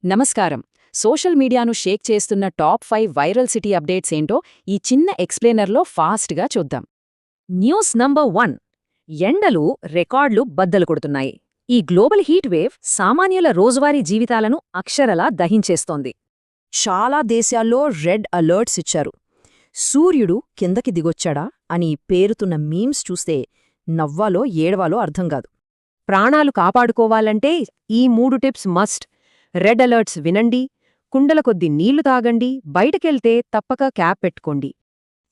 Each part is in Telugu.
నమస్కారం. సోషల్ మీడియాను షేక్ చేస్తున్న టాప్ 5 వైరల్ సిటీ అప్డేట్స్ ఏంటో ఈ చిన్న ఎక్స్ప్లెయినర్లో ఫాస్ట్గా చూద్దాం. News number 1. ఎండలు రికార్డులు బద్దలు కొడుతున్నాయి. ఈ గ్లోబల్ హీట్ వేవ్ సామాన్యుల రోజువారీ జీవితాలను అక్షరలా దహించేస్తోంది. చాలా దేశాల్లో రెడ్ అలర్ట్స్ ఇచ్చారు. సూర్యుడు కిందకి దిగొచ్చాడా అని పేరుతున్న మీమ్స్ చూస్తే నవ్వాలో ఏడవాలో అర్థంకాదు. ప్రాణాలు కాపాడుకోవాలంటే ఈ 3 టిప్స్ మస్ట్. రెడ్ అలర్ట్స్ వినండి, కుండల కొద్ది నీళ్లు తాగండి, బయటకెళ్తే తప్పక క్యాప్ పెట్టుకోండి.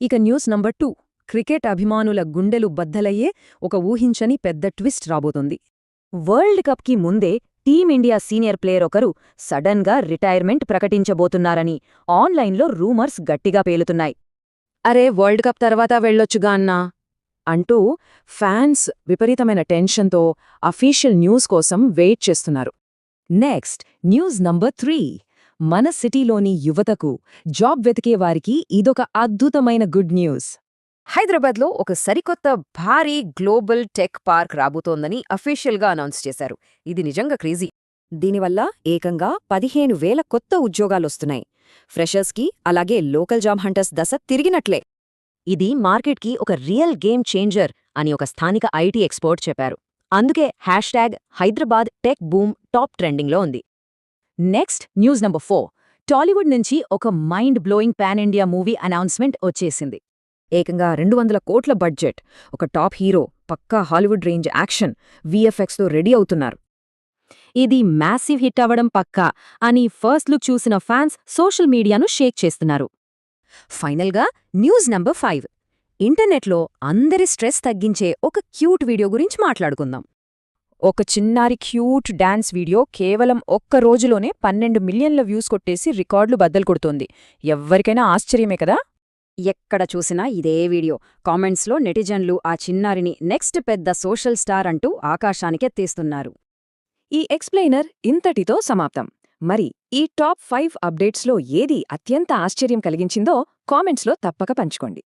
ఇక న్యూస్ నంబర్ 2. క్రికెట్ అభిమానుల గుండెలు బద్దలయ్యే ఒక ఊహించని పెద్ద ట్విస్ట్ రాబోతోంది. వరల్డ్ కప్కి ముందే టీమిండియా సీనియర్ ప్లేయర్ ఒకరు సడన్గా రిటైర్మెంట్ ప్రకటించబోతున్నారని ఆన్లైన్లో రూమర్స్ గట్టిగా పేలుతున్నాయి. అరే, వరల్డ్ కప్ తర్వాత వెళ్ళొచ్చుగా అన్నా అంటూ ఫ్యాన్స్ విపరీతమైన టెన్షన్తో అఫీషియల్ న్యూస్ కోసం వెయిట్ చేస్తున్నారు. Next news number 3. మన సిటీలోని యువతకు జాబ్ వెతికేవారికి ఇదొక అద్భుతమైన గుడ్ న్యూస్. హైదరాబాద్లో ఒక సరికొత్త భారీ గ్లోబల్ టెక్ పార్క్ రాబోతోందని అఫీషియల్గా అనౌన్స్ చేశారు. ఇది నిజంగా క్రేజీ. దీనివల్ల ఏకంగా 15,000 కొత్త ఉద్యోగాలొస్తున్నాయి. ఫ్రెషర్స్కి, అలాగే లోకల్ జాబ్ హంటర్స్ దశ తిరిగినట్లే. ఇది మార్కెట్కి ఒక రియల్ గేమ్ చేంజర్ అని ఒక స్థానిక ఐటీ ఎక్స్పర్ట్ చెప్పారు. అందుకే #హైదరాబాద్ టెక్ బూమ్ టాప్ ట్రెండింగ్లో ఉంది. Next news number 4. టాలీవుడ్ నుంచి ఒక mind blowing pan India movie announcement వచ్చేసింది. ఏకంగా 200 కోట్ల బడ్జెట్, ఒక టాప్ హీరో, పక్కా హాలీవుడ్ రేంజ్ యాక్షన్, వీఎఫ్ఎక్స్తో రెడీ అవుతున్నారు. ఇది మ్యాసివ్ హిట్ అవ్వడం పక్కా అని ఫస్ట్ లుక్ చూసిన ఫ్యాన్స్ సోషల్ మీడియాను షేక్ చేస్తున్నారు. ఫైనల్గా న్యూస్ నంబర్ 5. ఇంటర్నెట్లో అందరి స్ట్రెస్ తగ్గించే ఒక క్యూట్ వీడియో గురించి మాట్లాడుకుందాం. ఒక చిన్నారి క్యూట్ డాన్స్ వీడియో కేవలం ఒక్క రోజులోనే 12 మిలియన్ల వ్యూస్ కొట్టేసి రికార్డులు బద్దలు కొడుతోంది. ఎవ్వరికైనా ఆశ్చర్యమే కదా. ఎక్కడ చూసినా ఇదే వీడియో. కామెంట్స్లో నెటిజన్లు ఆ చిన్నారిని నెక్స్ట్ పెద్ద సోషల్ స్టార్ అంటూ ఆకాశానికెత్తేస్తున్నారు. ఈ ఎక్స్ప్లెయినర్ ఇంతటితో సమాప్తం. మరి ఈ టాప్ 5 అప్డేట్స్లో ఏది అత్యంత ఆశ్చర్యం కలిగించిందో కామెంట్స్లో తప్పక పంచుకోండి.